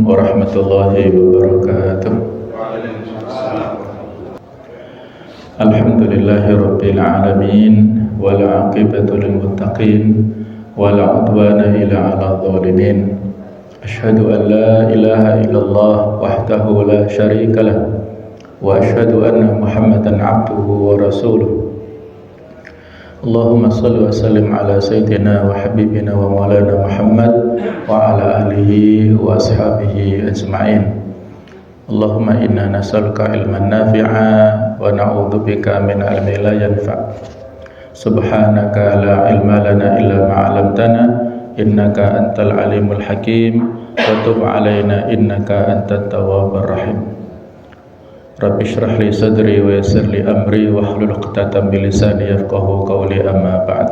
warahmatullahi wabarakatuh. Alhamdulillahi rabbil alamin, wal aqibatu lil muttaqin, wala udwana illa 'alal zalimin. Asyhadu an la ilaha illallah wahdahu la syarika lah, wa asyhadu anna Muhammadan 'abduhu wa rasuluh. Allahumma salli wa sallim ala sayyidina wa habibina wa maulana Muhammad wa ala alihi wa ashabihi ajma'in. Allahumma inna nas'aluka ilman nafi'a wa na'udzubika min ilmin la yanfa'. Subhanaka la ilma lana illa ma 'allamtana innaka antal alimul hakim wa tub 'alaina innaka antat tawwabur rahim. Rabbi shrah li sadri wa yassir li amri wa hlul 'uqdatam min lisani yafqahu qawli, amma ba'd.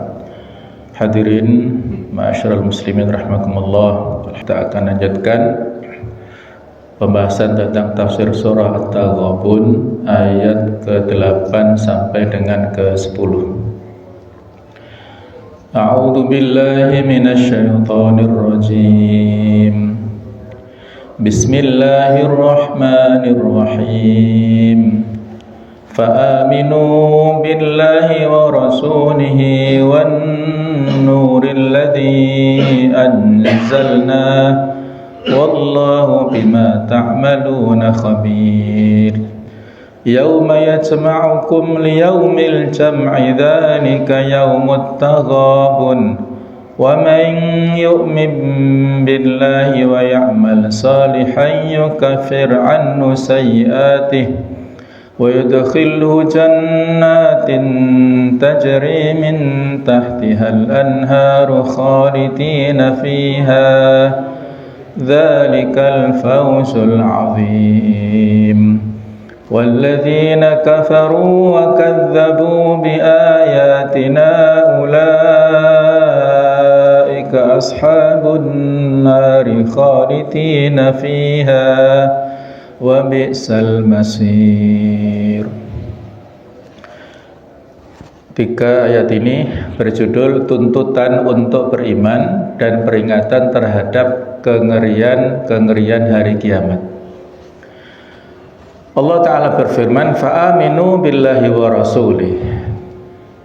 Hadirin ma'asyiral muslimin rahimakumullah, kita akan lanjutkan pembahasan tentang tafsir surah At-Taghabun ayat ke-8 sampai dengan ke-10. A'udzu billahi minasy syaithanir rajim. Bismillahirrahmanirrahim. Fa'aminu billahi wa rasulihi wan nuril ladzi anzalna wallahu bima ta'maluna khabir. Yauma yajma'ukum liyaumil jam'i dzalika yaumut taghabun. Wa man yu'min billahi wa ya'mal salihan yukaffir 'anhu sayyi'atihi wa yudkhilhu jannatin tajri min tahtihal anharu khalidina fiha dzalikal fawzul 'azim. Walladzina kafaru wa kadzdzabu biayatina ulaika ashabun nari khalidina fiha wa bi'sal masir. Tiga ayat ini berjudul tuntutan untuk beriman dan peringatan terhadap kengerian hari kiamat. Allah Ta'ala berfirman, fa'aminu billahi wa rasulih,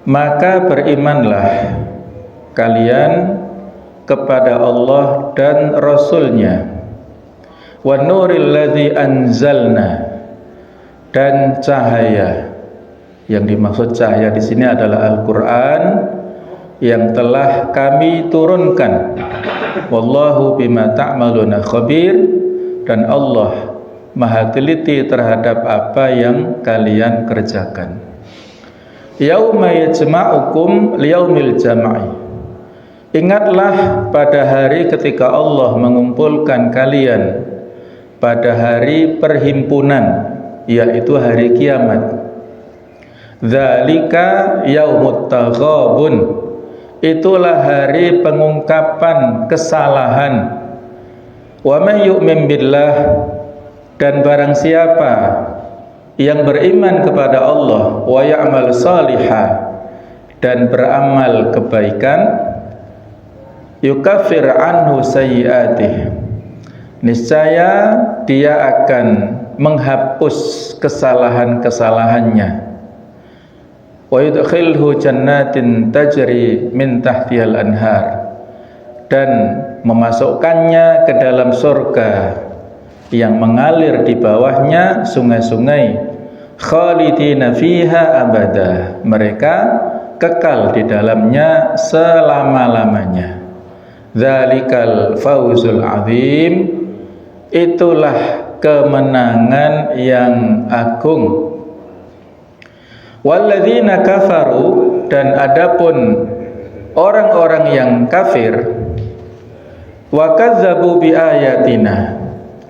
maka berimanlah kalian kepada Allah dan Rasulnya, wa nuril ladzi anzalna, dan cahaya. Yang dimaksud cahaya di sini adalah Al-Qur'an yang telah kami turunkan. Wallahu bima ta'maluna khabir, dan Allah Maha teliti terhadap apa yang kalian kerjakan. Yauma yajma'ukum liyaumil jam'i. Ingatlah pada hari ketika Allah mengumpulkan kalian pada hari perhimpunan, yaitu hari kiamat. Dzalika yaumut taghabun, itulah hari pengungkapan kesalahan. Wa may yu'min billah, dan barang siapa yang beriman kepada Allah, wa ya'mal salihah, dan beramal kebaikan, yukaffir anhu sayyi'atih, niscaya dia akan menghapus kesalahan-kesalahannya. Wa yudkhilhu jannatin tajri min tahtihal anhar, dan memasukkannya ke dalam surga yang mengalir di bawahnya sungai-sungai, khalidina fiha abada, mereka kekal di dalamnya selama-lamanya. Dzalikal fawzul azim, itulah kemenangan yang agung. Walladzina kafaru, dan adapun orang-orang yang kafir, wa kadzdzabu biayatina,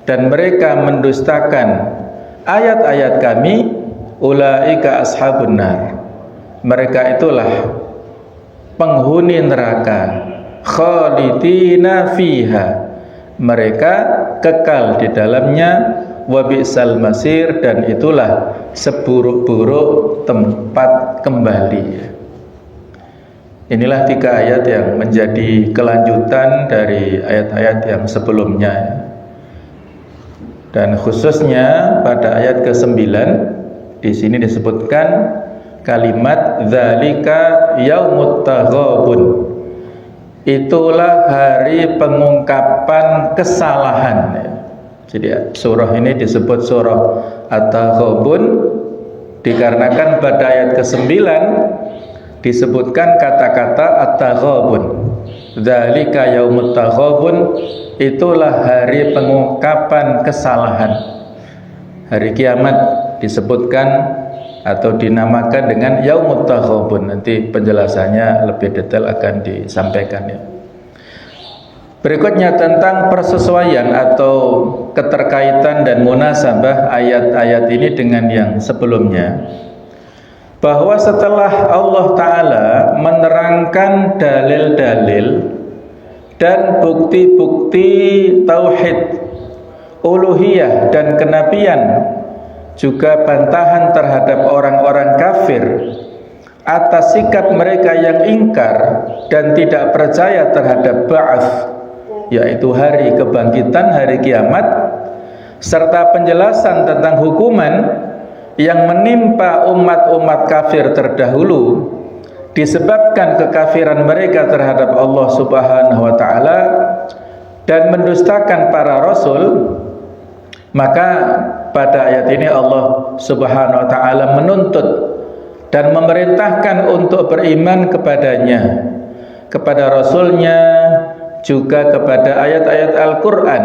dan mereka mendustakan ayat-ayat kami, ulaika ashabun nar, mereka itulah penghuni neraka, khalidina fiha, mereka kekal di dalamnya, wa bi'sal masir, dan itulah seburuk-buruk tempat kembali. Inilah 3 ayat yang menjadi kelanjutan dari ayat-ayat yang sebelumnya. Dan khususnya pada ayat ke-9 di sini disebutkan kalimat dzalika yaumut taghabun. Itulah hari pengungkapan kesalahan. Jadi surah ini disebut surah At-Taghabun dikarenakan pada ayat ke-9 disebutkan kata-kata At-Taghabun. Dzalika yaumut taghabun, itulah hari pengungkapan kesalahan. Hari kiamat disebutkan atau dinamakan dengan yaumut taghabun. Nanti penjelasannya lebih detail akan disampaikan ya. Berikutnya tentang persesuaian atau keterkaitan dan munasabah ayat-ayat ini dengan yang sebelumnya, bahwa setelah Allah Ta'ala menerangkan dalil-dalil dan bukti-bukti tauhid, uluhiyah dan kenabian, juga bantahan terhadap orang-orang kafir atas sikap mereka yang ingkar dan tidak percaya terhadap ba'ats, yaitu hari kebangkitan, hari kiamat, serta penjelasan tentang hukuman yang menimpa umat-umat kafir terdahulu disebabkan kekafiran mereka terhadap Allah Subhanahu wa ta'ala dan mendustakan para rasul. Maka pada ayat ini Allah Subhanahu wa ta'ala menuntut dan memerintahkan untuk beriman kepadanya, kepada rasulnya, juga kepada ayat-ayat Al-Quran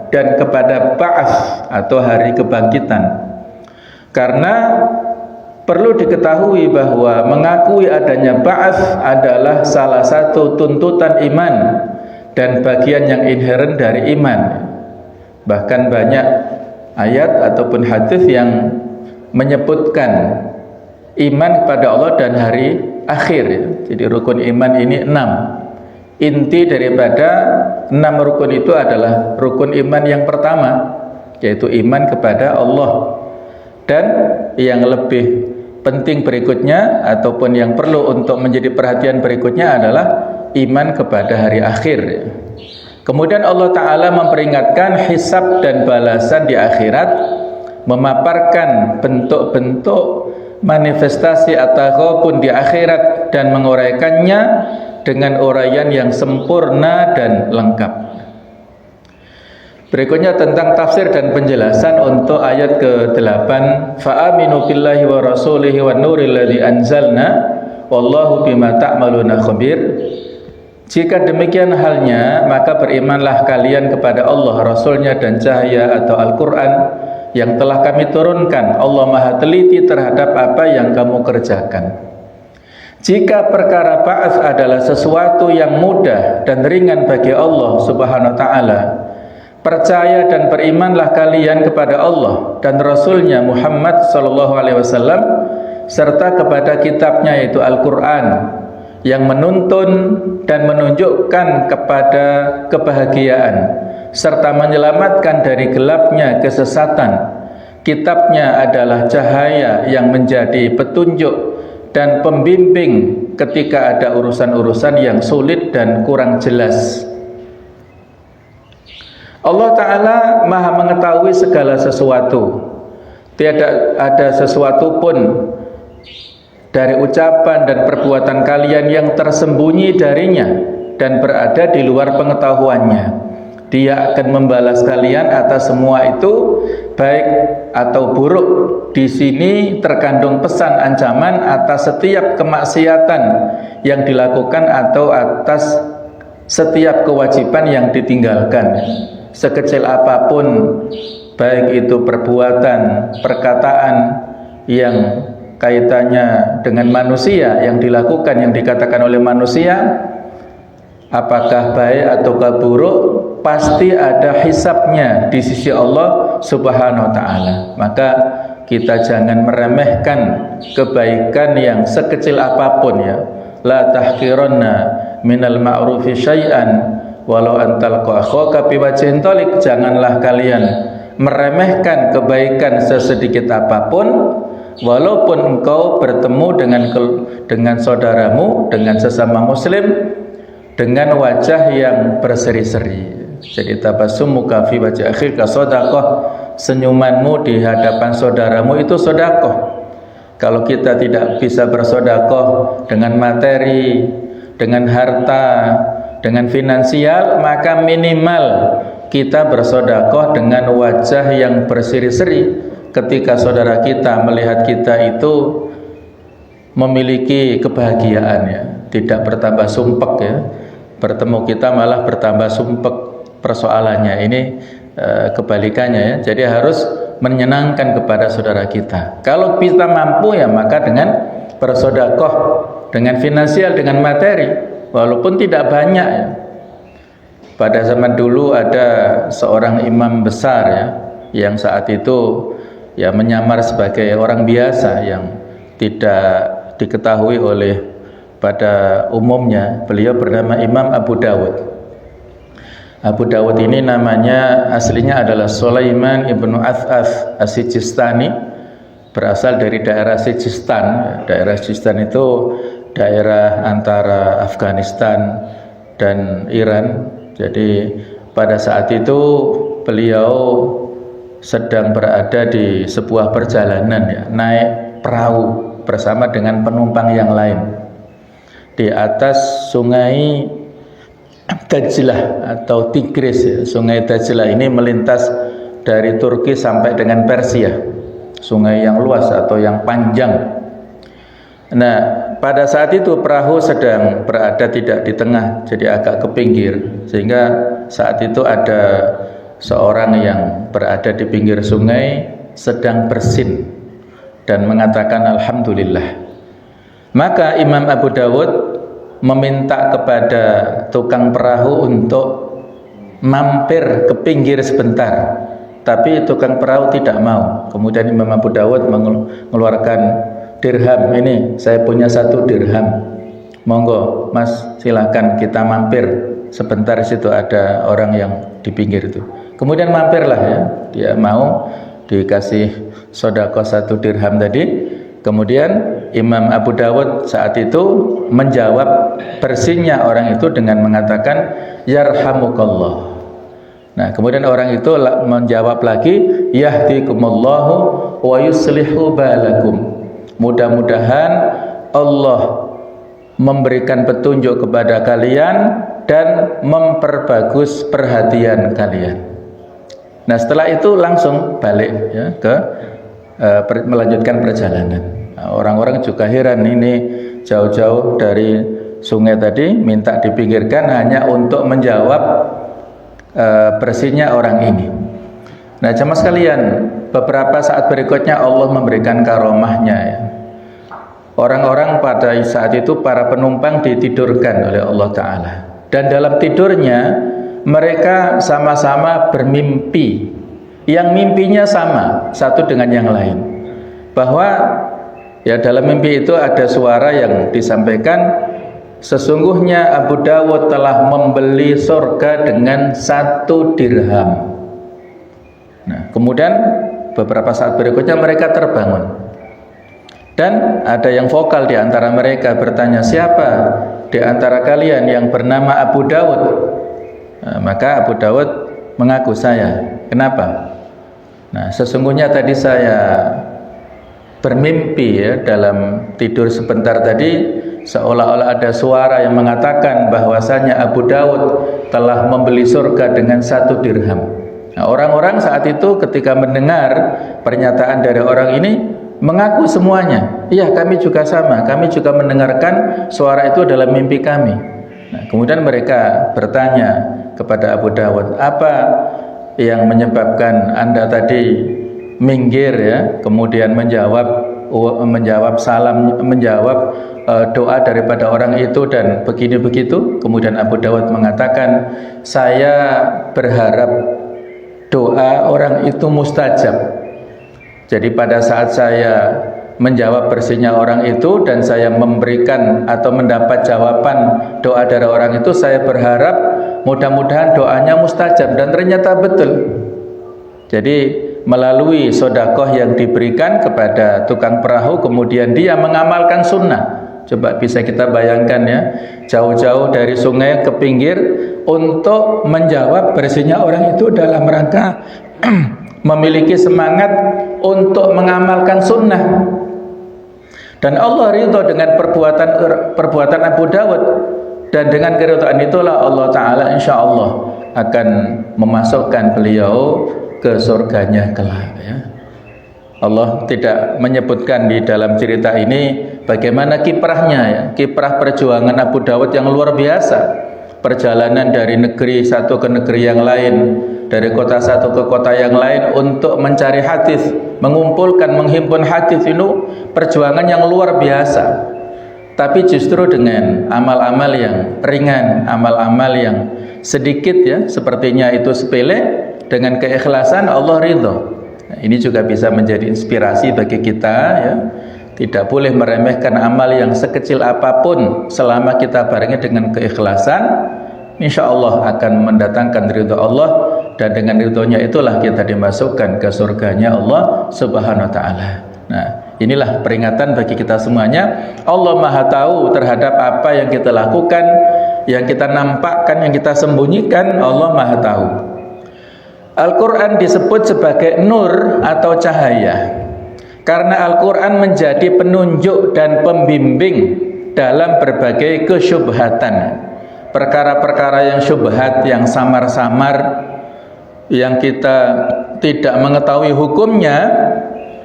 dan kepada ba'ats atau hari kebangkitan. Karena perlu diketahui bahwa mengakui adanya ba'ats adalah salah satu tuntutan iman dan bagian yang inheren dari iman. Bahkan banyak ayat ataupun hadis yang menyebutkan iman kepada Allah dan hari akhir. Jadi rukun iman ini 6. Inti daripada 6 rukun itu adalah rukun iman yang pertama, yaitu iman kepada Allah. Dan yang lebih penting berikutnya ataupun yang perlu untuk menjadi perhatian berikutnya adalah iman kepada hari akhir. Kemudian Allah Ta'ala memperingatkan hisab dan balasan di akhirat, memaparkan bentuk-bentuk manifestasi at-taghabun di akhirat dan menguraikannya dengan uraian yang sempurna dan lengkap. Berikutnya tentang tafsir dan penjelasan untuk ayat ke-8, fa'aminu billahi wa rasulihi wa nuril ladzi anzalna wallahu bima ta'maluna khabir. Jika demikian halnya, maka berimanlah kalian kepada Allah, Rasulnya dan cahaya atau Al-Quran yang telah kami turunkan. Allah maha teliti terhadap apa yang kamu kerjakan. Jika perkara ba'ats adalah sesuatu yang mudah dan ringan bagi Allah Subhanahu wa ta'ala, percaya dan berimanlah kalian kepada Allah dan Rasulnya Muhammad sallallahu alaihi wasallam serta kepada kitabnya yaitu Al-Quran yang menuntun dan menunjukkan kepada kebahagiaan serta menyelamatkan dari gelapnya kesesatan. Kitabnya adalah cahaya yang menjadi petunjuk dan pembimbing ketika ada urusan-urusan yang sulit dan kurang jelas. Allah Ta'ala maha mengetahui segala sesuatu. Tiada ada sesuatu pun dari ucapan dan perbuatan kalian yang tersembunyi darinya dan berada di luar pengetahuannya. Dia akan membalas kalian atas semua itu, baik atau buruk. Di sini terkandung pesan ancaman atas setiap kemaksiatan yang dilakukan atau atas setiap kewajiban yang ditinggalkan, sekecil apapun, baik itu perbuatan, perkataan yang kaitannya dengan manusia yang dilakukan, yang dikatakan oleh manusia, apakah baik ataukah buruk, pasti ada hisabnya di sisi Allah Subhanahu wa ta'ala. Maka kita jangan meremehkan kebaikan yang sekecil apapun ya. La tahqiranna minal ma'rufi syai'an walau antalqa akhaka biwajhin thalik. Janganlah kalian meremehkan kebaikan sesedikit apapun walaupun engkau bertemu dengan saudaramu, dengan sesama muslim dengan wajah yang berseri-seri. Jadi tabassumuka fi wajhi akhika shadaqah, senyumanmu di hadapan saudaramu itu sedekah. Kalau kita tidak bisa bersedekah dengan materi, dengan harta, dengan finansial, maka minimal kita bersedekah dengan wajah yang berseri-seri. Ketika saudara kita melihat kita itu memiliki kebahagiaan ya, tidak bertambah sumpek ya, bertemu kita malah bertambah sumpek persoalannya. Ini kebalikannya ya. Jadi harus menyenangkan kepada saudara kita. Kalau kita mampu ya maka dengan bersedekah, dengan finansial, dengan materi, walaupun tidak banyak ya. Pada zaman dulu ada seorang imam besar ya, yang saat itu ya menyamar sebagai orang biasa yang tidak diketahui oleh pada umumnya. Beliau bernama Imam Abu Dawud. Abu Dawud ini namanya aslinya adalah Sulaiman ibnu Ath'ath As-Sijistani, berasal dari daerah Sijistan. Daerah Sijistan itu daerah antara Afghanistan dan Iran. Jadi pada saat itu beliau sedang berada di sebuah perjalanan ya, naik perahu bersama dengan penumpang yang lain di atas sungai Dajlah atau Tigris ya. Sungai Dajlah ini melintas dari Turki sampai dengan Persia, sungai yang luas atau yang panjang. Nah, pada saat itu perahu sedang berada tidak di tengah, jadi agak ke pinggir, sehingga saat itu ada seorang yang berada di pinggir sungai sedang bersin dan mengatakan alhamdulillah. Maka Imam Abu Dawud meminta kepada tukang perahu untuk mampir ke pinggir sebentar, tapi tukang perahu tidak mau. Kemudian Imam Abu Dawud mengeluarkan dirham. Ini saya punya 1 dirham, monggo mas silakan kita mampir sebentar, situ ada orang yang di pinggir itu. Kemudian mampirlah ya, dia mau dikasih sedekah 1 dirham tadi. Kemudian Imam Abu Dawud saat itu menjawab bersinnya orang itu dengan mengatakan yarhamukallah. Nah, kemudian orang itu menjawab lagi yahdikumullahu wa yuslihu balakum. Mudah-mudahan Allah memberikan petunjuk kepada kalian dan memperbagus perhatian kalian. Nah, setelah itu langsung balik ya ke melanjutkan perjalanan. Nah, orang-orang juga heran, ini jauh-jauh dari sungai tadi minta dipinggirkan hanya untuk menjawab bersihnya orang ini. Nah, jemaah sekalian, beberapa saat berikutnya Allah memberikan karomahnya ya. Orang-orang pada saat itu para penumpang ditidurkan oleh Allah Ta'ala, dan dalam tidurnya mereka sama-sama bermimpi, yang mimpinya sama satu dengan yang lain, bahwa ya dalam mimpi itu ada suara yang disampaikan, sesungguhnya Abu Dawud telah membeli surga dengan 1 dirham. Nah, kemudian beberapa saat berikutnya mereka terbangun, dan ada yang vokal di antara mereka bertanya, siapa di antara kalian yang bernama Abu Dawud? Nah, maka Abu Dawud mengaku, saya. Kenapa? Nah, sesungguhnya tadi saya bermimpi ya, dalam tidur sebentar tadi seolah-olah ada suara yang mengatakan bahwasanya Abu Dawud telah membeli surga dengan 1 dirham. Nah, orang-orang saat itu ketika mendengar pernyataan dari orang ini mengaku semuanya, iya kami juga sama, kami juga mendengarkan suara itu dalam mimpi kami. Nah, kemudian mereka bertanya kepada Abu Dawud, apa yang menyebabkan Anda tadi minggir ya, kemudian menjawab salam, menjawab doa daripada orang itu dan begini begitu. Kemudian Abu Dawud mengatakan, saya berharap doa orang itu mustajab. Jadi pada saat saya menjawab bersihnya orang itu dan saya memberikan atau mendapat jawaban doa dari orang itu, saya berharap mudah-mudahan doanya mustajab, dan ternyata betul. Jadi melalui sedekah yang diberikan kepada tukang perahu, kemudian dia mengamalkan sunnah. Coba bisa kita bayangkan ya, jauh-jauh dari sungai ke pinggir untuk menjawab bersihnya orang itu dalam rangka memiliki semangat untuk mengamalkan sunnah. Dan Allah ridho dengan perbuatan Abu Dawud, dan dengan keridhaan itulah Allah Ta'ala insya Allah akan memasukkan beliau ke surganya kelak ya. Allah tidak menyebutkan di dalam cerita ini bagaimana kiprahnya ya, kiprah perjuangan Abu Dawud yang luar biasa. Perjalanan dari negeri satu ke negeri yang lain, dari kota satu ke kota yang lain untuk mencari hadis, mengumpulkan, menghimpun hadis, itu perjuangan yang luar biasa. Tapi justru dengan amal-amal yang ringan, amal-amal yang sedikit ya, sepertinya itu sepele, dengan keikhlasan Allah ridho. Nah, ini juga bisa menjadi inspirasi bagi kita ya. Tidak boleh meremehkan amal yang sekecil apapun, selama kita barengi dengan keikhlasan, insya Allah akan mendatangkan ridho Allah, dan dengan ridhonya itulah kita dimasukkan ke surganya Allah Subhanahu wa Ta'ala. Nah, inilah peringatan bagi kita semuanya. Allah Maha tahu terhadap apa yang kita lakukan, yang kita nampakkan, yang kita sembunyikan. Allah Maha tahu. Al-Quran disebut sebagai nur atau cahaya karena Al-Quran menjadi penunjuk dan pembimbing dalam berbagai kesyubhatan, perkara-perkara yang syubhat, yang samar-samar, yang kita tidak mengetahui hukumnya.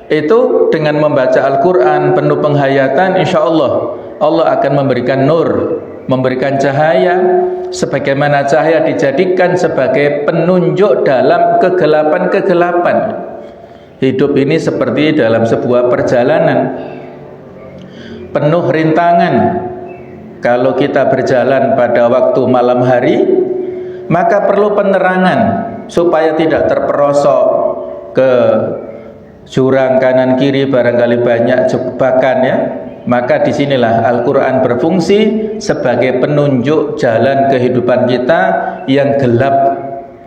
Itu dengan membaca Al-Quran penuh penghayatan, insya Allah Allah akan memberikan nur, memberikan cahaya, sebagaimana cahaya dijadikan sebagai penunjuk dalam kegelapan-kegelapan. Hidup ini seperti dalam sebuah perjalanan penuh rintangan. Kalau kita berjalan pada waktu malam hari, maka perlu penerangan supaya tidak terperosok ke jurang kanan kiri, barangkali banyak jebakan ya. Maka disinilah Al-Quran berfungsi sebagai penunjuk jalan kehidupan kita yang gelap.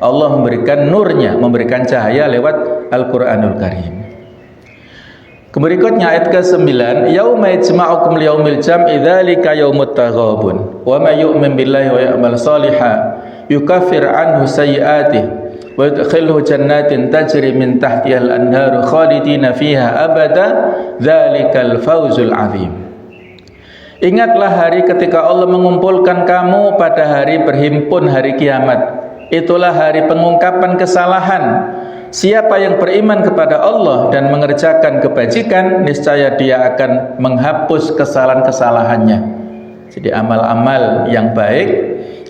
Allah memberikan nurnya, memberikan cahaya lewat Al-Quranul Karim. Berikutnya ayat ke-9, yauma yajma'ukum liyaumil jam'i dzalika yaumut taghabun wa may yu'min billahi wa ya'mal shalihan yukaffir anhu sayyi'atihi wa yudkhilhu jannatin tajri min tahtihal anharu khalidina fiha abada dzalikal fawzul 'adzim. Ingatlah hari ketika Allah mengumpulkan kamu pada hari berhimpun, hari kiamat. Itulah hari pengungkapan kesalahan. Siapa yang beriman kepada Allah dan mengerjakan kebajikan, niscaya dia akan menghapus kesalahan-kesalahannya. Jadi amal-amal yang baik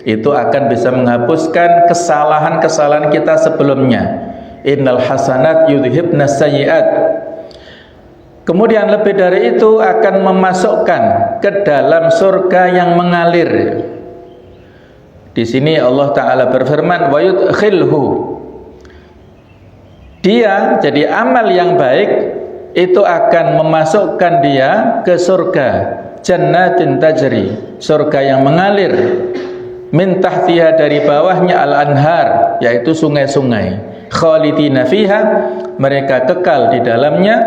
itu akan bisa menghapuskan kesalahan-kesalahan kita sebelumnya. Innal hasanat yudhibnas sayyi'at. Kemudian lebih dari itu akan memasukkan ke dalam surga yang mengalir. Di sini Allah Ta'ala berfirman wa yudkhilhu, dia jadi amal yang baik itu akan memasukkan dia ke surga jannatin tajri, surga yang mengalir, min tahtiha, dari bawahnya al-anhar, yaitu sungai-sungai, khalidina fiha, mereka kekal di dalamnya,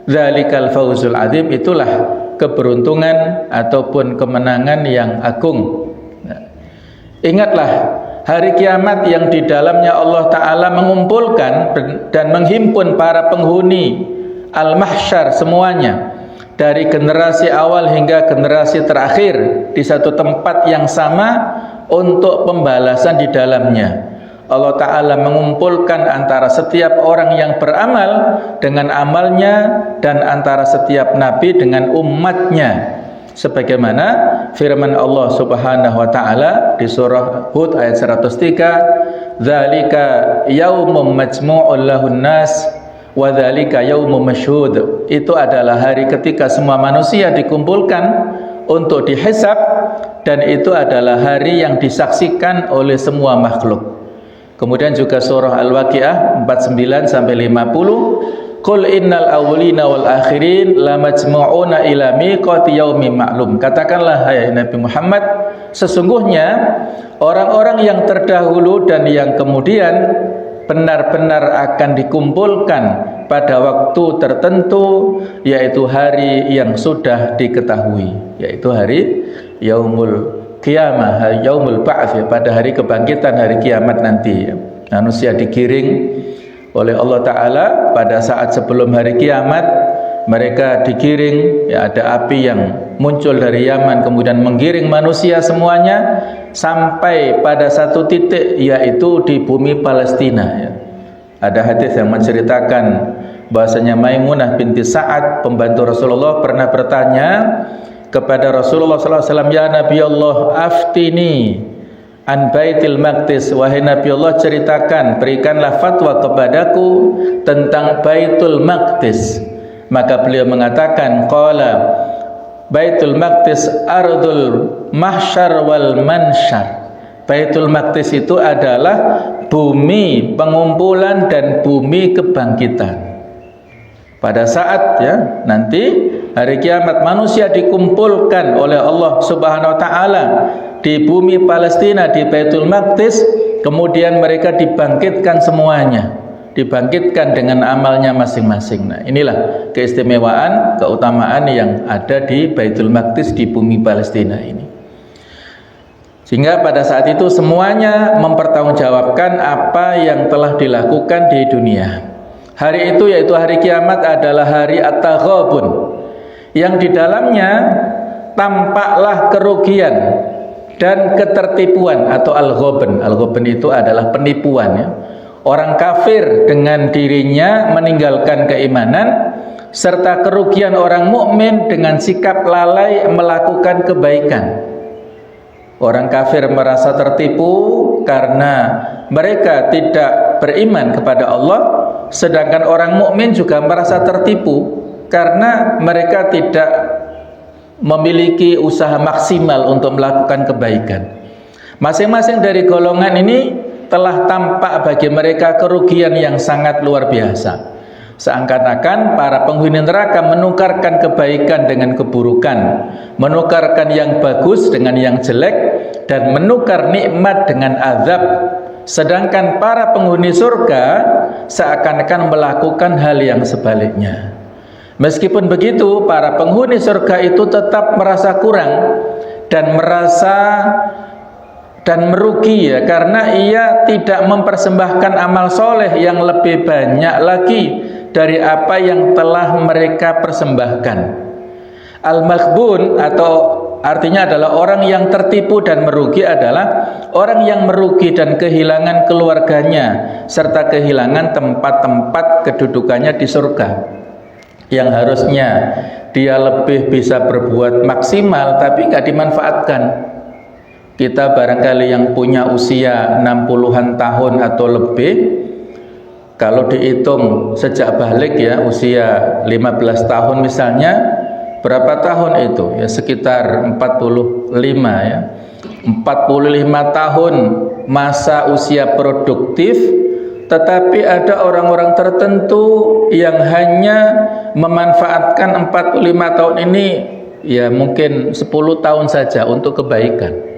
dzalikal fawzul adzim, itulah keberuntungan ataupun kemenangan yang agung. Ingatlah hari kiamat yang di dalamnya Allah Ta'ala mengumpulkan dan menghimpun para penghuni al-mahsyar semuanya, dari generasi awal hingga generasi terakhir di satu tempat yang sama untuk pembalasan di dalamnya. Allah Ta'ala mengumpulkan antara setiap orang yang beramal dengan amalnya dan antara setiap nabi dengan umatnya, sebagaimana firman Allah Subhanahu wa Ta'ala di surah Hud ayat 103, dzalika yaumum majmu'ul lahun nas wa dzalika yaumum masyhud. Itu adalah hari ketika semua manusia dikumpulkan untuk dihisab, dan itu adalah hari yang disaksikan oleh semua makhluk. Kemudian juga surah Al-Waqiah 49 sampai 50, qul innal awwalina wal akhirin lamajmu'una ila miqati yaumin ma'lum. Katakanlah hai Nabi Muhammad, sesungguhnya orang-orang yang terdahulu dan yang kemudian benar-benar akan dikumpulkan pada waktu tertentu, yaitu hari yang sudah diketahui, yaitu hari yaumul qiyamah, yaumul ba'ts, pada hari kebangkitan, hari kiamat nanti. Manusia digiring oleh Allah Ta'ala pada saat sebelum hari kiamat. Mereka digiring, ya, ada api yang muncul dari Yaman kemudian menggiring manusia semuanya sampai pada satu titik, yaitu di bumi Palestina, ya. Ada hadis yang menceritakan bahasanya Maimunah binti Sa'ad, pembantu Rasulullah, pernah bertanya kepada Rasulullah SAW, "Ya Nabi Allah, aftini an Baitil Maqdis." Wahai Nabi Allah, ceritakan, berikanlah fatwa kepadaku tentang Baitul Maqdis. Maka beliau mengatakan, qala Baitul Maqdis ardul mahsyar wal mansyar. Baitul Maqdis itu adalah bumi pengumpulan dan bumi kebangkitan. Pada saat, ya, nanti hari kiamat manusia dikumpulkan oleh Allah Subhanahu wa taala di bumi Palestina, di Baitul Maqdis, kemudian mereka dibangkitkan semuanya. Dibangkitkan dengan amalnya masing-masing. Nah, inilah keistimewaan, keutamaan yang ada di Baitul Maqdis, di bumi Palestina ini. Sehingga pada saat itu semuanya mempertanggungjawabkan apa yang telah dilakukan di dunia. Hari itu, yaitu hari kiamat, adalah hari At-Taghabun, yang di dalamnya tampaklah kerugian dan ketertipuan atau al-ghabn. Al-ghabn itu adalah penipuan, ya. Orang kafir dengan dirinya meninggalkan keimanan, serta kerugian orang mukmin dengan sikap lalai melakukan kebaikan. Orang kafir merasa tertipu karena mereka tidak beriman kepada Allah, sedangkan orang mukmin juga merasa tertipu karena mereka tidak memiliki usaha maksimal untuk melakukan kebaikan. Masing-masing dari golongan ini telah tampak bagi mereka kerugian yang sangat luar biasa. Seakan-akan para penghuni neraka menukarkan kebaikan dengan keburukan, menukarkan yang bagus dengan yang jelek, dan menukar nikmat dengan azab. Sedangkan para penghuni surga seakan-akan melakukan hal yang sebaliknya. Meskipun begitu, para penghuni surga itu tetap merasa kurang dan merugi, ya, karena ia tidak mempersembahkan amal soleh yang lebih banyak lagi dari apa yang telah mereka persembahkan. Al-maghbun atau artinya adalah orang yang tertipu dan merugi adalah orang yang merugi dan kehilangan keluarganya serta kehilangan tempat-tempat kedudukannya di surga, yang harusnya dia lebih bisa berbuat maksimal tapi nggak dimanfaatkan. Kita barangkali yang punya usia 60-an tahun atau lebih, kalau dihitung sejak balik, ya, usia 15 tahun misalnya, berapa tahun itu? Ya sekitar 45, ya. 45 tahun masa usia produktif, tetapi ada orang-orang tertentu yang hanya memanfaatkan 45 tahun ini, ya mungkin 10 tahun saja untuk kebaikan.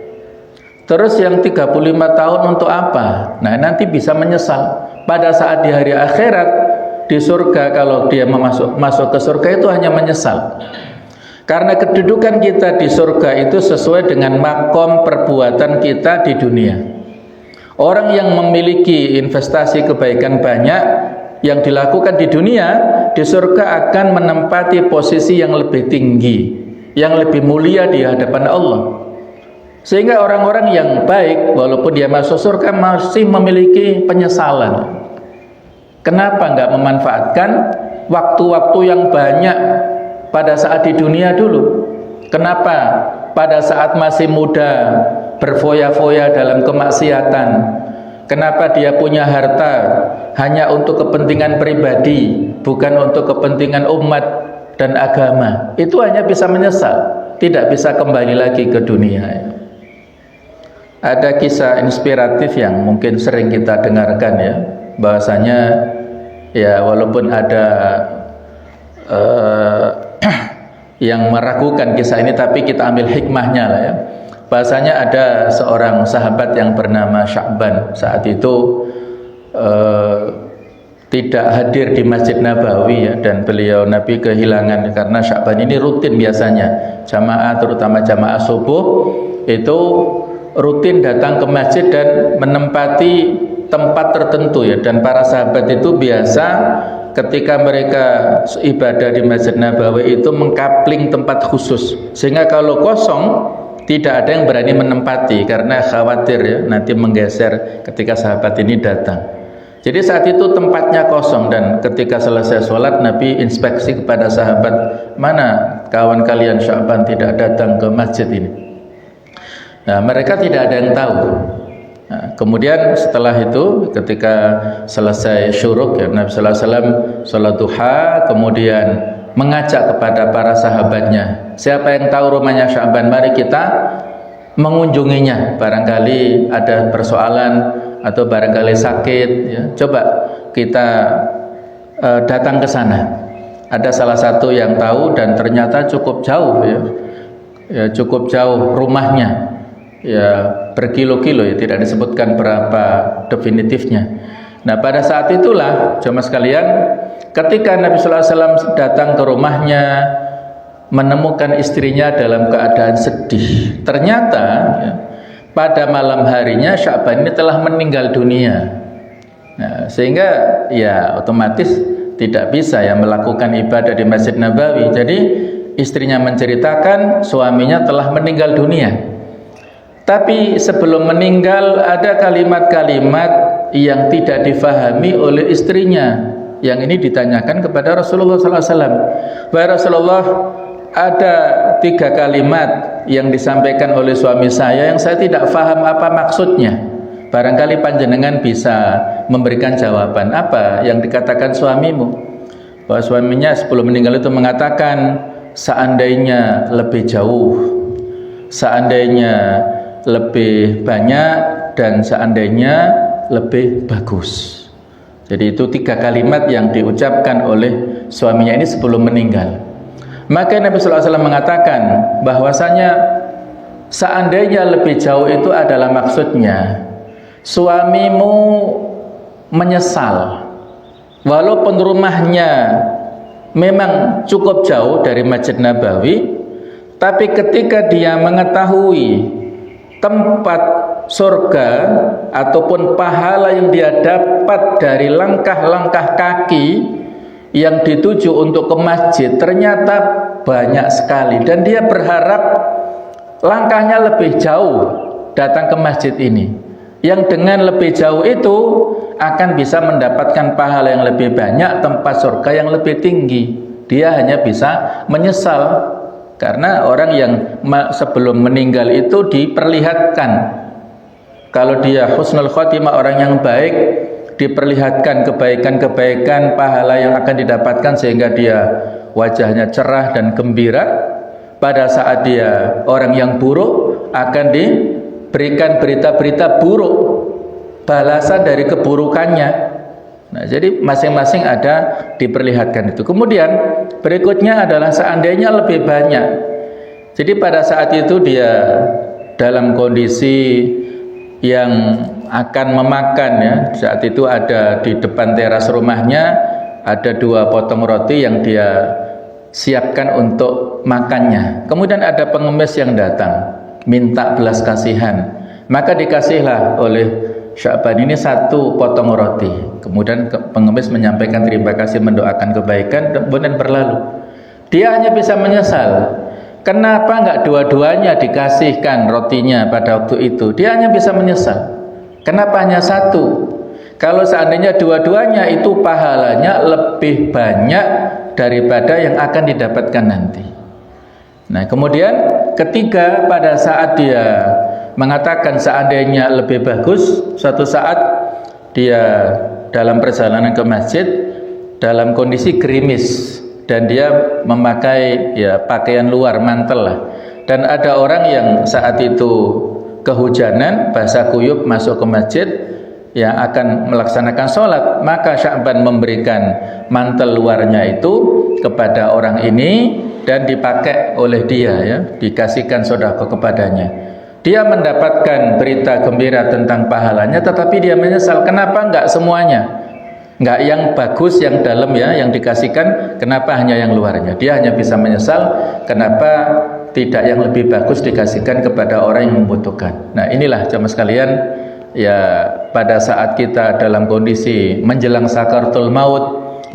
Terus yang 35 tahun untuk apa? Nah, nanti bisa menyesal. Pada saat di hari akhirat, di surga, kalau dia masuk ke surga itu hanya menyesal. Karena kedudukan kita di surga itu sesuai dengan makom perbuatan kita di dunia. Orang yang memiliki investasi kebaikan banyak yang dilakukan di dunia, di surga akan menempati posisi yang lebih tinggi, yang lebih mulia di hadapan Allah. Sehingga orang-orang yang baik, walaupun dia masuk surga, masih memiliki penyesalan. Kenapa nggak memanfaatkan waktu-waktu yang banyak pada saat di dunia dulu? Kenapa pada saat masih muda berfoya-foya dalam kemaksiatan? Kenapa dia punya harta hanya untuk kepentingan pribadi, bukan untuk kepentingan umat dan agama? Itu hanya bisa menyesal, tidak bisa kembali lagi ke dunia. Ada kisah inspiratif yang mungkin sering kita dengarkan, ya, bahwasanya, ya, walaupun ada yang meragukan kisah ini, tapi kita ambil hikmahnya lah, ya. Bahwasanya ada seorang sahabat yang bernama Sya'ban, saat itu tidak hadir di Masjid Nabawi, ya, dan beliau Nabi kehilangan, karena Sya'ban ini rutin biasanya jamaah, terutama jamaah subuh itu rutin datang ke masjid dan menempati tempat tertentu ya, dan para sahabat itu biasa ketika mereka ibadah di Masjid Nabawi itu mengkapling tempat khusus, sehingga kalau kosong tidak ada yang berani menempati karena khawatir ya nanti menggeser ketika sahabat ini datang. Jadi saat itu tempatnya kosong, dan ketika selesai sholat Nabi inspeksi kepada sahabat, mana kawan kalian Sya'ban tidak datang ke masjid ini. Nah, mereka tidak ada yang tahu. Nah, kemudian setelah itu ketika selesai syuruk ya, Nabi sallallahu alaihi wasallam salat duha, kemudian mengajak kepada para sahabatnya, siapa yang tahu rumahnya Sya'ban, mari kita mengunjunginya, barangkali ada persoalan atau barangkali sakit ya, coba kita datang ke sana. Ada salah satu yang tahu dan ternyata cukup jauh ya, cukup jauh rumahnya ya, berkilo-kilo ya, tidak disebutkan berapa definitifnya. Nah, pada saat itulah jemaah sekalian, ketika Nabi sallallahu alaihi wasallam datang ke rumahnya menemukan istrinya dalam keadaan sedih. Ternyata ya, pada malam harinya Sya'ban ini telah meninggal dunia. Nah, sehingga ya otomatis tidak bisa ya melakukan ibadah di Masjid Nabawi. Jadi istrinya menceritakan suaminya telah meninggal dunia. Tapi sebelum meninggal ada kalimat-kalimat yang tidak difahami oleh istrinya. Yang ini ditanyakan kepada Rasulullah sallallahu alaihi wasallam. Wahai Rasulullah, ada 3 kalimat yang disampaikan oleh suami saya yang saya tidak faham apa maksudnya. Barangkali panjenengan bisa memberikan jawaban. Apa yang dikatakan suamimu? Bahwa suaminya sebelum meninggal itu mengatakan, seandainya lebih jauh, seandainya lebih banyak, dan seandainya lebih bagus. Jadi itu 3 kalimat yang diucapkan oleh suaminya ini sebelum meninggal. Maka Nabi sallallahu alaihi wasallam mengatakan bahwasanya seandainya lebih jauh itu adalah maksudnya suamimu menyesal walaupun rumahnya memang cukup jauh dari Masjid Nabawi, tapi ketika dia mengetahui tempat surga ataupun pahala yang dia dapat dari langkah-langkah kaki yang dituju untuk ke masjid ternyata banyak sekali, dan dia berharap langkahnya lebih jauh datang ke masjid ini, yang dengan lebih jauh itu akan bisa mendapatkan pahala yang lebih banyak, tempat surga yang lebih tinggi. Dia hanya bisa menyesal karena orang yang sebelum meninggal itu diperlihatkan, kalau dia husnul khotimah, orang yang baik, diperlihatkan kebaikan-kebaikan, pahala yang akan didapatkan sehingga dia wajahnya cerah dan gembira. Pada saat dia orang yang buruk akan diberikan berita-berita buruk, balasan dari keburukannya. Nah, jadi masing-masing ada diperlihatkan itu. Kemudian berikutnya adalah seandainya lebih banyak. Jadi pada saat itu dia dalam kondisi yang akan memakan ya. Saat itu ada di depan teras rumahnya ada 2 potong roti yang dia siapkan untuk makannya. Kemudian ada pengemis yang datang minta belas kasihan, maka dikasihlah oleh Sya'ban ini 1 potong roti. Kemudian pengemis menyampaikan terima kasih, mendoakan kebaikan, kemudian berlalu. Dia hanya bisa menyesal, kenapa enggak dua-duanya dikasihkan rotinya pada waktu itu. Dia hanya bisa menyesal, kenapa hanya 1? Kalau seandainya dua-duanya itu pahalanya lebih banyak daripada yang akan didapatkan nanti. Nah, kemudian ketiga, pada saat dia mengatakan seandainya lebih bagus, suatu saat dia dalam perjalanan ke masjid dalam kondisi gerimis dan dia memakai ya pakaian luar, mantel lah, dan ada orang yang saat itu kehujanan, basah kuyup masuk ke masjid yang akan melaksanakan sholat. Maka Sya'ban memberikan mantel luarnya itu kepada orang ini dan dipakai oleh dia ya, dikasihkan sedekah kepadanya. Dia mendapatkan berita gembira tentang pahalanya, tetapi dia menyesal, kenapa enggak semuanya, enggak yang bagus yang dalam ya yang dikasihkan, kenapa hanya yang luarnya. Dia hanya bisa menyesal kenapa tidak yang lebih bagus dikasihkan kepada orang yang membutuhkan. Nah, inilah jemaah sekalian ya pada saat kita dalam kondisi menjelang sakaratul maut,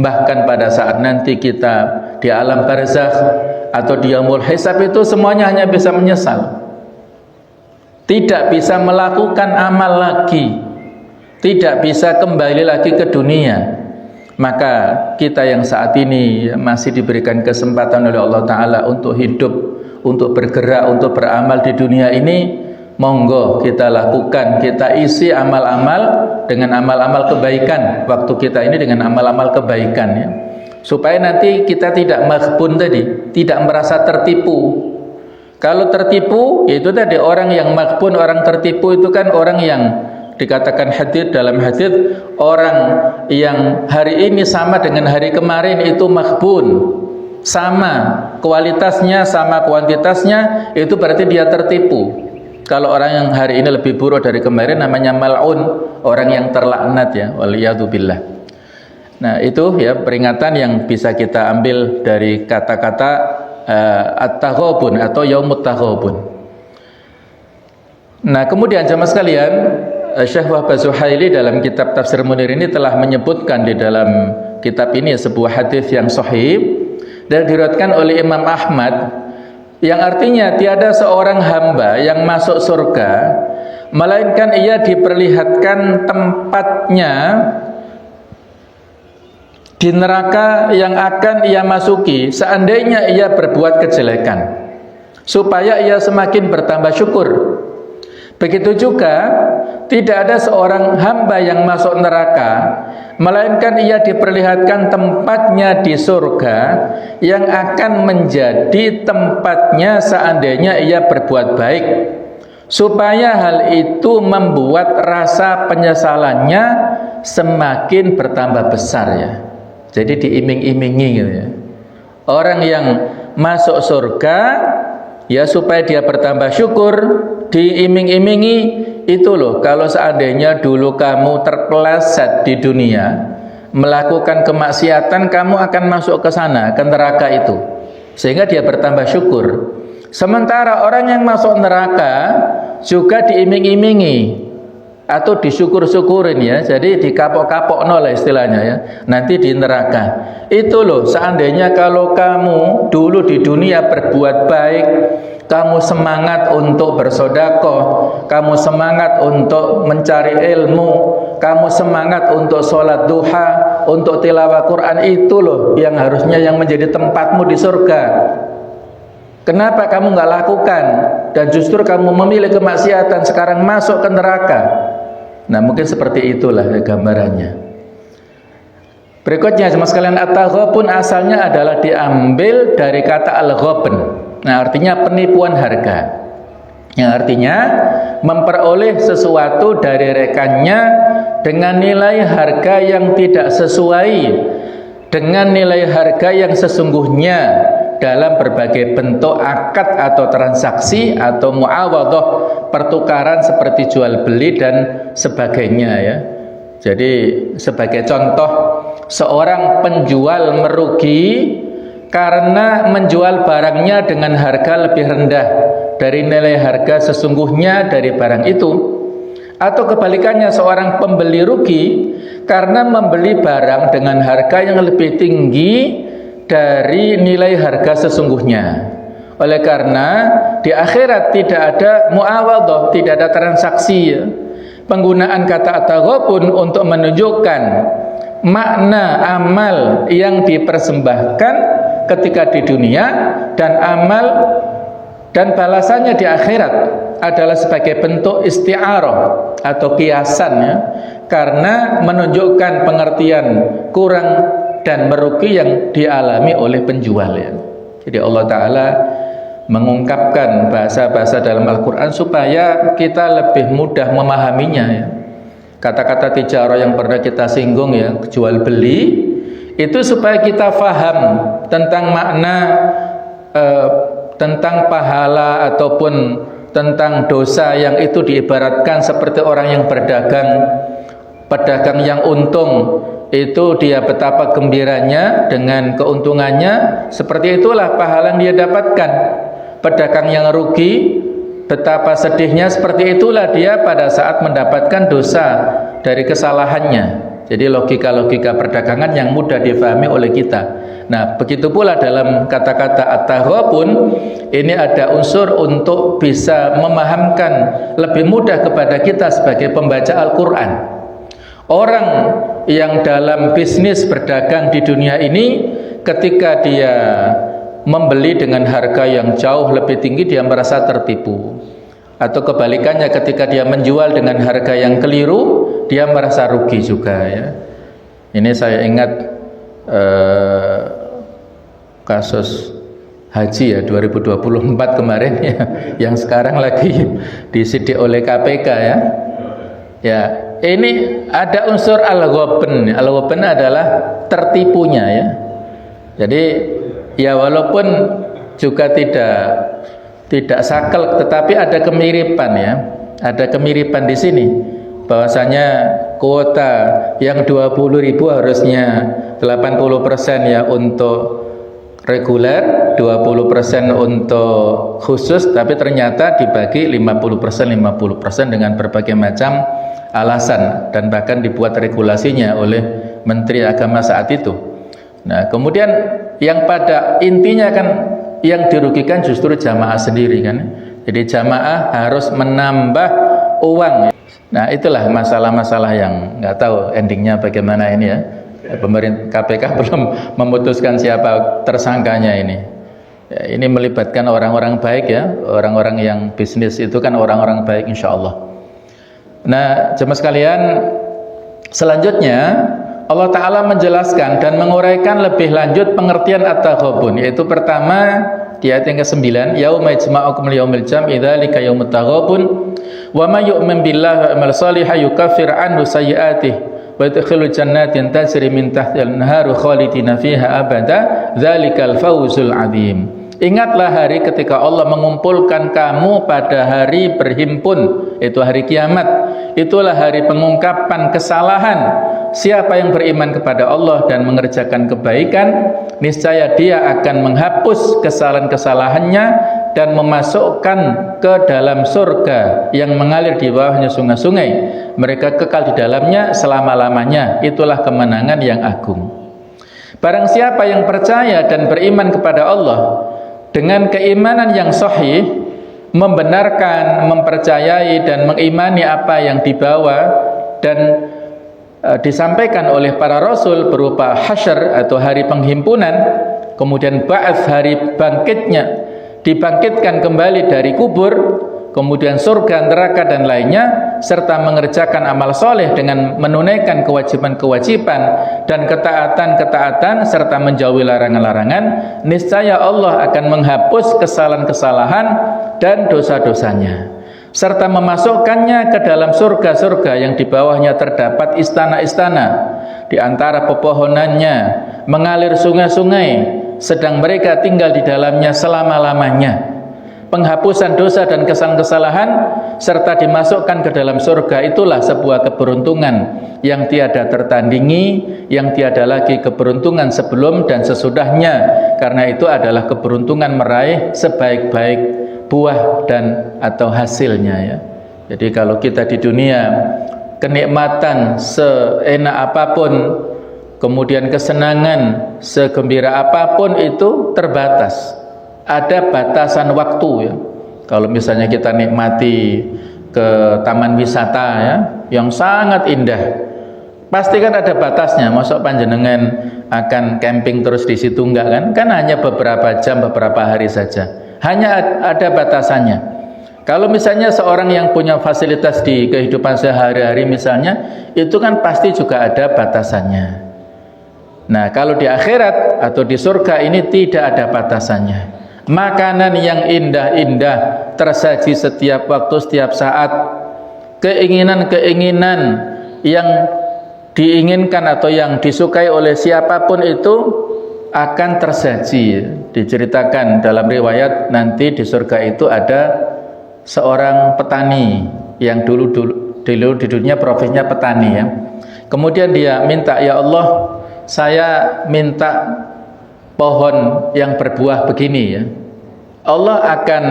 bahkan pada saat nanti kita di alam barzakh atau di yaumul hisab, itu semuanya hanya bisa menyesal. Tidak bisa melakukan amal lagi, tidak bisa kembali lagi ke dunia. Maka kita yang saat ini masih diberikan kesempatan oleh Allah Ta'ala untuk hidup, untuk bergerak, untuk beramal di dunia ini, monggo kita lakukan, kita isi amal-amal dengan amal-amal kebaikan. Waktu kita ini dengan amal-amal kebaikan, ya, supaya nanti kita tidak maghbun tadi, tidak merasa tertipu. Kalau tertipu, yaitu tadi orang yang maghbun, orang tertipu itu kan orang yang dikatakan hadits, dalam hadits, orang yang hari ini sama dengan hari kemarin itu maghbun, sama kualitasnya, sama kuantitasnya, itu berarti dia tertipu. Kalau orang yang hari ini lebih buruk dari kemarin namanya mal'un, orang yang terlaknat, ya, waliyadzubillah. Nah, itu ya peringatan yang bisa kita ambil dari kata-kata at-taghabun atau yaumut taghabun. Nah, kemudian jemaah sekalian, Syekh Wahbah Zuhaili dalam kitab Tafsir Munir ini telah menyebutkan di dalam kitab ini sebuah hadis yang sahih dan diriwayatkan oleh Imam Ahmad, yang artinya tiada seorang hamba yang masuk surga melainkan ia diperlihatkan tempatnya di neraka yang akan ia masuki seandainya ia berbuat kejelekan, supaya ia semakin bertambah syukur. Begitu juga tidak ada seorang hamba yang masuk neraka melainkan ia diperlihatkan tempatnya di surga yang akan menjadi tempatnya seandainya ia berbuat baik, supaya hal itu membuat rasa penyesalannya semakin bertambah besar, ya. Jadi diiming-imingi gitu, ya. Orang yang masuk surga, ya, supaya dia bertambah syukur, diiming-imingi, itu loh, kalau seandainya dulu kamu terpeleset di dunia melakukan kemaksiatan, kamu akan masuk ke sana, ke neraka itu, sehingga dia bertambah syukur. Sementara orang yang masuk neraka juga diiming-imingi atau disyukur-syukurin, ya, jadi dikapok-kapok nol istilahnya, ya, nanti di neraka. Itu loh, seandainya kalau kamu dulu di dunia berbuat baik, kamu semangat untuk bersedekah, kamu semangat untuk mencari ilmu, kamu semangat untuk sholat duha, untuk tilawah Quran, itu loh yang harusnya yang menjadi tempatmu di surga. Kenapa kamu nggak lakukan dan justru kamu memilih kemaksiatan, sekarang masuk ke neraka? Nah, mungkin seperti itulah gambarannya. Berikutnya jemaah sekalian, at-taghabun asalnya adalah diambil dari kata al-ghabn. Nah, artinya penipuan harga. Yang artinya memperoleh sesuatu dari rekannya dengan nilai harga yang tidak sesuai dengan nilai harga yang sesungguhnya dalam berbagai bentuk akad atau transaksi atau muawadhah, pertukaran seperti jual beli dan sebagainya, ya. Jadi sebagai contoh, seorang penjual merugi karena menjual barangnya dengan harga lebih rendah dari nilai harga sesungguhnya dari barang itu. Atau kebalikannya, seorang pembeli rugi karena membeli barang dengan harga yang lebih tinggi dari nilai harga sesungguhnya. Oleh karena di akhirat tidak ada muawadhah, tidak ada transaksi, ya. Penggunaan kata at-taghabun untuk menunjukkan makna amal yang dipersembahkan ketika di dunia dan amal dan balasannya di akhirat adalah sebagai bentuk isti'arah atau kiasan, ya, karena menunjukkan pengertian kurang dan merugi yang dialami oleh penjual, ya. Jadi Allah Ta'ala mengungkapkan bahasa-bahasa dalam Al-Quran supaya kita lebih mudah memahaminya, ya. Kata-kata tijarah yang pernah kita singgung, ya, jual beli, itu supaya kita faham tentang makna tentang pahala ataupun tentang dosa yang itu diibaratkan seperti orang yang berdagang. Pedagang yang untung itu dia betapa gembiranya dengan keuntungannya, seperti itulah pahala yang dia dapatkan. Pedagang yang rugi betapa sedihnya seperti itulah dia pada saat mendapatkan dosa dari kesalahannya. Jadi logika-logika perdagangan yang mudah difahami oleh kita. Nah, begitu pula dalam kata-kata at-taghabun, ini ada unsur untuk bisa memahamkan lebih mudah kepada kita sebagai pembaca Al-Quran. Orang yang dalam bisnis berdagang di dunia ini, ketika dia membeli dengan harga yang jauh lebih tinggi, dia merasa tertipu. Atau kebalikannya, ketika dia menjual dengan harga yang keliru, dia merasa rugi juga ya. Ini saya ingat kasus haji ya 2024 kemarin ya, yang sekarang lagi disidik oleh KPK ya. Ya, ini ada unsur al-ghabn. Al-ghabn adalah tertipunya ya. Jadi ya walaupun juga tidak sakel, tetapi ada kemiripan ya. Ada kemiripan di sini. Bahwasanya kuota yang 20.000 harusnya 80% ya untuk reguler, 20% untuk khusus, tapi ternyata dibagi 50% dengan berbagai macam alasan, dan bahkan dibuat regulasinya oleh Menteri Agama saat itu. Nah, kemudian yang pada intinya kan yang dirugikan justru jamaah sendiri kan. Jadi jamaah harus menambah uang. Nah, itulah masalah-masalah yang nggak tahu endingnya bagaimana ini ya. Pemerintah KPK belum memutuskan siapa tersangkanya ini. Ya, ini melibatkan orang-orang baik ya, orang-orang yang bisnis itu kan orang-orang baik insya Allah. Nah, jemaah sekalian, selanjutnya Allah Ta'ala menjelaskan dan menguraikan lebih lanjut pengertian at-taghabun, yaitu pertama di ayat yang ke-9, yauma yajma'ukum liyaumil jam'i dzalika yaumut taghabun wa may yu'min billahi wa amal shalihan yukaffir anhu sayyi'atihi wa yadkhilul jannatin tajri min tahtiha al-anharu khalidina fiha abada dzalikal fawzul 'adzim. Ingatlah hari ketika Allah mengumpulkan kamu pada hari berhimpun, itu hari kiamat. Itulah hari pengungkapan kesalahan. Siapa yang beriman kepada Allah dan mengerjakan kebaikan, niscaya dia akan menghapus kesalahan-kesalahannya dan memasukkan ke dalam surga yang mengalir di bawahnya sungai-sungai. Mereka kekal di dalamnya selama-lamanya. Itulah kemenangan yang agung. Barang siapa yang percaya dan beriman kepada Allah dengan keimanan yang sahih, membenarkan, mempercayai dan mengimani apa yang dibawa dan disampaikan oleh para rasul berupa hasyr atau hari penghimpunan, kemudian ba'ats hari bangkitnya, dibangkitkan kembali dari kubur, kemudian surga, neraka dan lainnya, serta mengerjakan amal soleh dengan menunaikan kewajiban-kewajiban dan ketaatan-ketaatan serta menjauhi larangan-larangan, niscaya Allah akan menghapus kesalahan-kesalahan dan dosa-dosanya serta memasukkannya ke dalam surga-surga yang di bawahnya terdapat istana-istana, di antara pepohonannya mengalir sungai-sungai, sedang mereka tinggal di dalamnya selama-lamanya. Penghapusan dosa dan kesalahan-kesalahan serta dimasukkan ke dalam surga, itulah sebuah keberuntungan yang tiada tertandingi, yang tiada lagi keberuntungan sebelum dan sesudahnya, karena itu adalah keberuntungan meraih sebaik-baik buah dan atau hasilnya ya. Jadi kalau kita di dunia kenikmatan seenak apapun, kemudian kesenangan segembira apapun itu terbatas. Ada batasan waktu ya. Kalau misalnya kita nikmati ke taman wisata ya, yang sangat indah, pasti kan ada batasnya. Masuk panjenengan akan camping terus di situ enggak kan? Kan hanya beberapa jam, beberapa hari saja. Hanya ada batasannya. Kalau misalnya seorang yang punya fasilitas di kehidupan sehari-hari misalnya, itu kan pasti juga ada batasannya. Nah, kalau di akhirat atau di surga ini tidak ada batasannya. Makanan yang indah-indah tersaji setiap waktu, setiap saat. Keinginan-keinginan yang diinginkan atau yang disukai oleh siapapun itu akan tersaji. Diceritakan dalam riwayat nanti di surga itu ada seorang petani yang dulu di dunia profesinya petani ya. Kemudian dia minta, ya Allah, saya minta pohon yang berbuah begini ya. Allah akan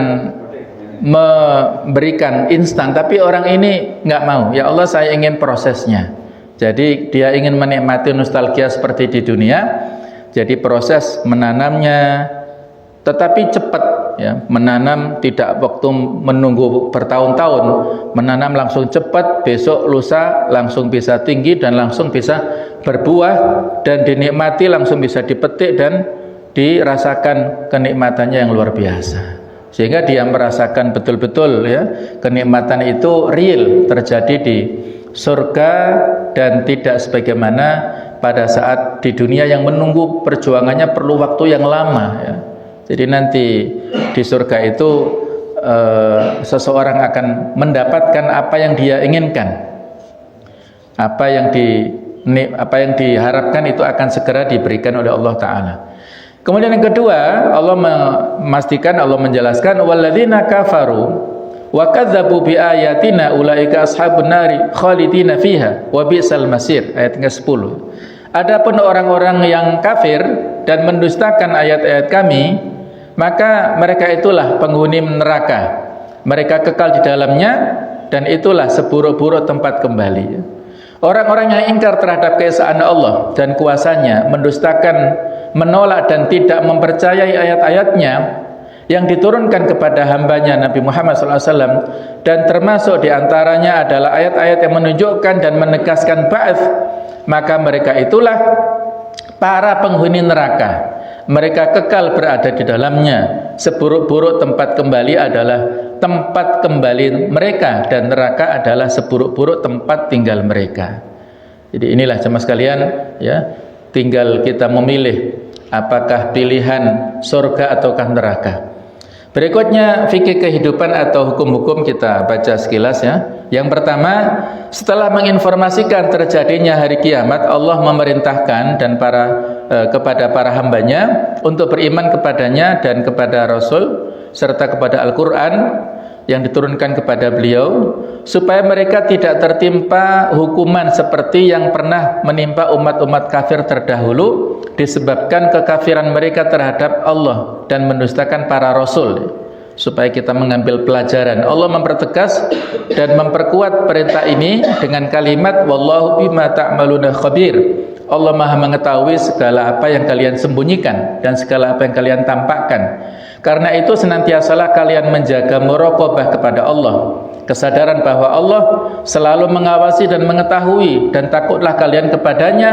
memberikan instan, tapi orang ini nggak mau. Ya Allah, saya ingin prosesnya. Jadi dia ingin menikmati nostalgia seperti di dunia. Jadi proses menanamnya, tetapi cepat ya, menanam tidak waktu menunggu bertahun-tahun, menanam langsung cepat, besok lusa langsung bisa tinggi dan langsung bisa berbuah dan dinikmati, langsung bisa dipetik dan dirasakan kenikmatannya yang luar biasa, sehingga dia merasakan betul-betul ya, kenikmatan itu real terjadi di surga dan tidak sebagaimana pada saat di dunia yang menunggu perjuangannya perlu waktu yang lama ya. Jadi nanti di surga itu seseorang akan mendapatkan apa yang dia inginkan, apa yang diharapkan itu akan segera diberikan oleh Allah Ta'ala. Kemudian yang kedua, Allah memastikan, Allah menjelaskan, walladzina kafaru wa kadzdzabu bi ayatina ulaika ashabun nari khalidina fiha wa bi'sal masir, ayat ke-10. Adapun orang-orang yang kafir dan mendustakan ayat-ayat kami, maka mereka itulah penghuni neraka. Mereka kekal di dalamnya dan itulah seburuk-buruk tempat kembali. Orang-orang yang ingkar terhadap keesaan Allah dan kuasanya, mendustakan, menolak dan tidak mempercayai ayat-ayatnya yang diturunkan kepada hambanya Nabi Muhammad SAW, dan termasuk diantaranya adalah ayat-ayat yang menunjukkan dan menegaskan ba'ats, maka mereka itulah para penghuni neraka. Mereka kekal berada di dalamnya. Seburuk-buruk tempat kembali adalah tempat kembali mereka, dan neraka adalah seburuk-buruk tempat tinggal mereka. Jadi inilah jemaah sekalian ya, tinggal kita memilih apakah pilihan surga ataukah neraka. Berikutnya fikih kehidupan atau hukum-hukum kita baca sekilas ya. Yang pertama, setelah menginformasikan terjadinya hari kiamat, Allah memerintahkan dan kepada para hambanya untuk beriman kepadanya dan kepada Rasul serta kepada Al-Quran yang diturunkan kepada beliau, supaya mereka tidak tertimpa hukuman seperti yang pernah menimpa umat-umat kafir terdahulu disebabkan kekafiran mereka terhadap Allah dan mendustakan para Rasul. Supaya kita mengambil pelajaran, Allah mempertegas dan memperkuat perintah ini dengan kalimat wallahu bima ta'maluna khabir. Allah Maha mengetahui segala apa yang kalian sembunyikan dan segala apa yang kalian tampakkan. Karena itu senantiasalah kalian menjaga muraqabah kepada Allah, kesadaran bahwa Allah selalu mengawasi dan mengetahui, dan takutlah kalian kepadanya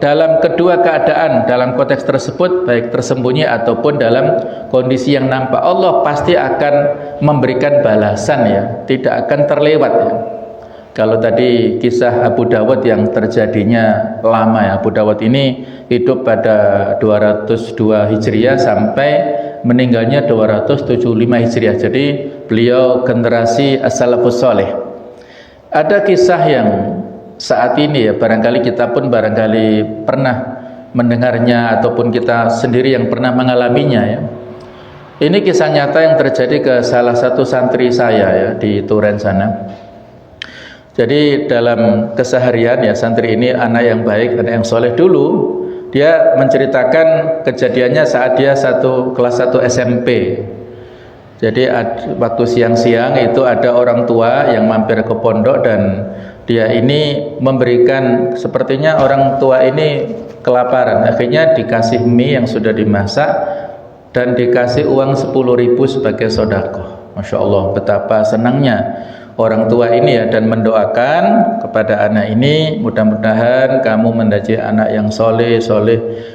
dalam kedua keadaan. Dalam konteks tersebut baik tersembunyi ataupun dalam kondisi yang nampak, Allah pasti akan memberikan balasan ya, tidak akan terlewat ya. Kalau tadi kisah Abu Dawud yang terjadinya lama ya, Abu Dawud ini hidup pada 202 Hijriah sampai meninggalnya 275 Hijriah. Jadi beliau generasi as-salafus saleh. Ada kisah yang saat ini ya, barangkali kita pun barangkali pernah mendengarnya ataupun kita sendiri yang pernah mengalaminya ya. Ini kisah nyata yang terjadi ke salah satu santri saya ya di Turen sana. Jadi dalam keseharian ya, santri ini anak yang baik, anak yang soleh. Dulu dia menceritakan kejadiannya saat dia kelas 1 SMP. Jadi waktu siang-siang itu ada orang tua yang mampir ke pondok, dan dia ini memberikan, sepertinya orang tua ini kelaparan, akhirnya dikasih mie yang sudah dimasak dan dikasih uang 10.000 sebagai sedekah. Masya Allah, betapa senangnya orang tua ini ya, dan mendoakan kepada anak ini, mudah-mudahan kamu menjadi anak yang soleh,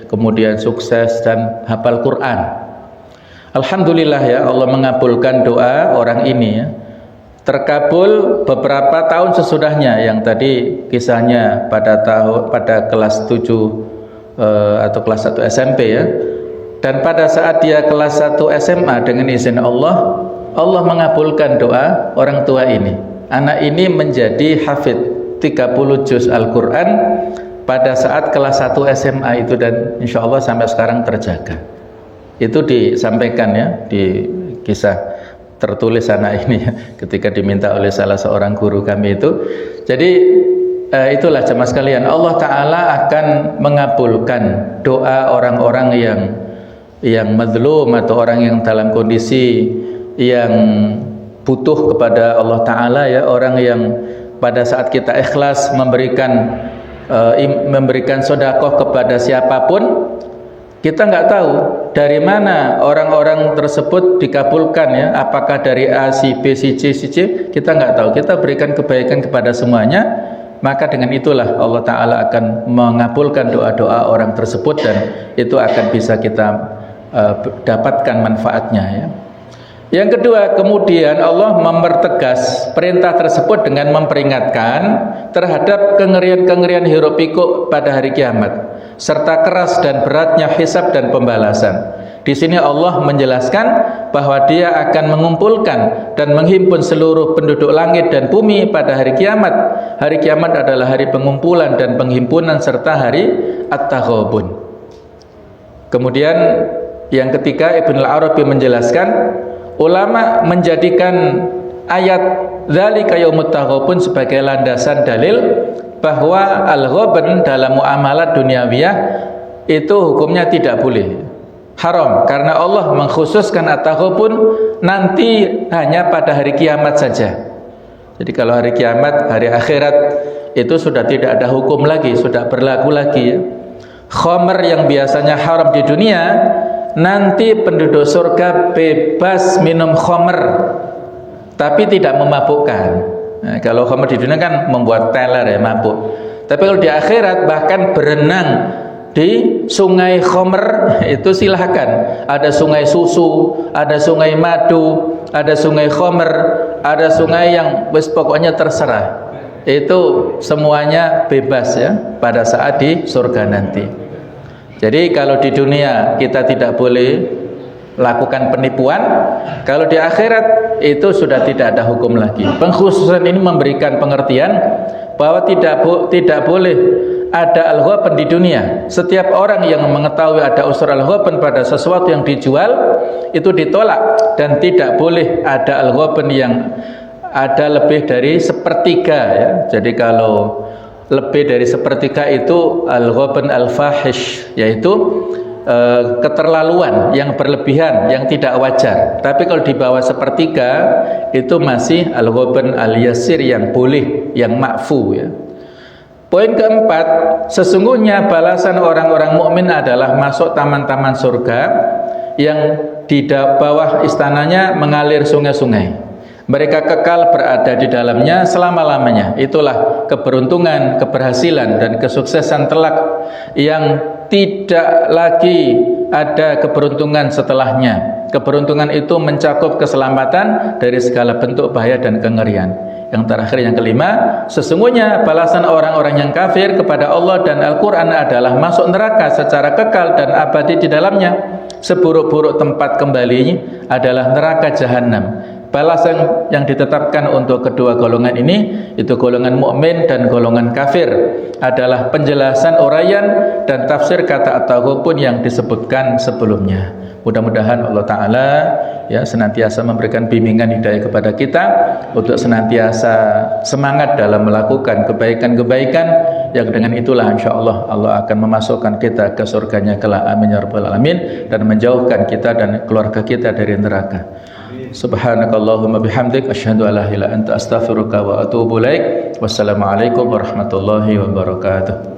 kemudian sukses dan hafal Quran. Alhamdulillah ya, Allah mengabulkan doa orang ini ya. Terkabul beberapa tahun sesudahnya, yang tadi kisahnya pada kelas 7 atau kelas 1 SMP ya. Dan pada saat dia kelas 1 SMA, dengan izin Allah, Allah mengabulkan doa orang tua ini. Anak ini menjadi hafidh 30 juz Al-Quran pada saat kelas 1 SMA itu, dan insya Allah sampai sekarang terjaga. Itu disampaikan ya di kisah tertulis anak ini ya, ketika diminta oleh salah seorang guru kami itu. Jadi itulah jemaah sekalian, Allah Ta'ala akan mengabulkan doa orang-orang yang mazlum atau orang yang dalam kondisi yang butuh kepada Allah Ta'ala ya, orang yang pada saat kita ikhlas memberikan sedekah kepada siapapun, kita nggak tahu dari mana orang-orang tersebut dikabulkan ya, apakah dari A, si B, si C, kita nggak tahu. Kita berikan kebaikan kepada semuanya, maka dengan itulah Allah Ta'ala akan mengabulkan doa-doa orang tersebut, dan itu akan bisa kita dapatkan manfaatnya ya. Yang kedua, kemudian Allah mempertegas perintah tersebut dengan memperingatkan terhadap kengerian-kengerian hiruk pikuk pada hari kiamat, serta keras dan beratnya hisab dan pembalasan. Di sini Allah menjelaskan bahwa Dia akan mengumpulkan dan menghimpun seluruh penduduk langit dan bumi pada hari kiamat. Hari kiamat adalah hari pengumpulan dan penghimpunan serta hari At-Taghabun. Kemudian yang ketiga, Ibnu Al-Arabi menjelaskan, ulama menjadikan ayat dzalika yaumut taghabun sebagai landasan dalil bahwa al-ghabn dalam muamalat duniawiyah itu hukumnya tidak boleh, haram, karena Allah mengkhususkan at-taghabun nanti hanya pada hari kiamat saja. Jadi kalau hari kiamat, hari akhirat itu sudah tidak ada hukum lagi, sudah berlaku lagi ya. Khamr yang biasanya haram di dunia, nanti penduduk surga bebas minum khamr, tapi tidak memabukkan. Nah, kalau khamr di dunia kan membuat teler ya, mabuk. Tapi kalau di akhirat bahkan berenang di sungai khamr itu silahkan. Ada sungai susu, ada sungai madu, ada sungai khamr, ada sungai yang pokoknya terserah. Itu semuanya bebas ya pada saat di surga nanti. Jadi kalau di dunia kita tidak boleh lakukan penipuan, kalau di akhirat itu sudah tidak ada hukum lagi. Pengkhususan ini memberikan pengertian bahwa tidak boleh ada al-ghabn di dunia. Setiap orang yang mengetahui ada unsur al-ghabn pada sesuatu yang dijual itu ditolak, dan tidak boleh ada al-ghabn yang ada lebih dari sepertiga ya. Jadi kalau lebih dari sepertiga itu al-ghabn al-fahish, yaitu keterlaluan yang berlebihan, yang tidak wajar. Tapi kalau di bawah sepertiga itu masih al-ghabn al-yasir, yang boleh, yang ma'fu ya. Poin keempat, sesungguhnya balasan orang-orang mukmin adalah masuk taman-taman surga yang di bawah istananya mengalir sungai-sungai. Mereka kekal berada di dalamnya selama-lamanya. Itulah keberuntungan, keberhasilan, dan kesuksesan telak yang tidak lagi ada keberuntungan setelahnya. Keberuntungan itu mencakup keselamatan dari segala bentuk bahaya dan kengerian. Yang terakhir, yang kelima, sesungguhnya balasan orang-orang yang kafir kepada Allah dan Al-Quran adalah masuk neraka secara kekal dan abadi di dalamnya. Seburuk-buruk tempat kembalinya adalah neraka jahanam. Balasan yang ditetapkan untuk kedua golongan ini, itu golongan mukmin dan golongan kafir, adalah penjelasan uraian dan tafsir kata at-taghabun yang disebutkan sebelumnya. Mudah-mudahan Allah Ta'ala ya senantiasa memberikan bimbingan hidayah kepada kita untuk senantiasa semangat dalam melakukan kebaikan-kebaikan, yang dengan itulah insya Allah Allah akan memasukkan kita ke surganya kelak. Amin ya rabbal alamin, dan menjauhkan kita dan keluarga kita dari neraka. Subhanakallahumma bihamdik, asyhadu an la ilaha illa anta, astaghfiruka wa atubu ilaik. Wassalamualaikum warahmatullahi wabarakatuh.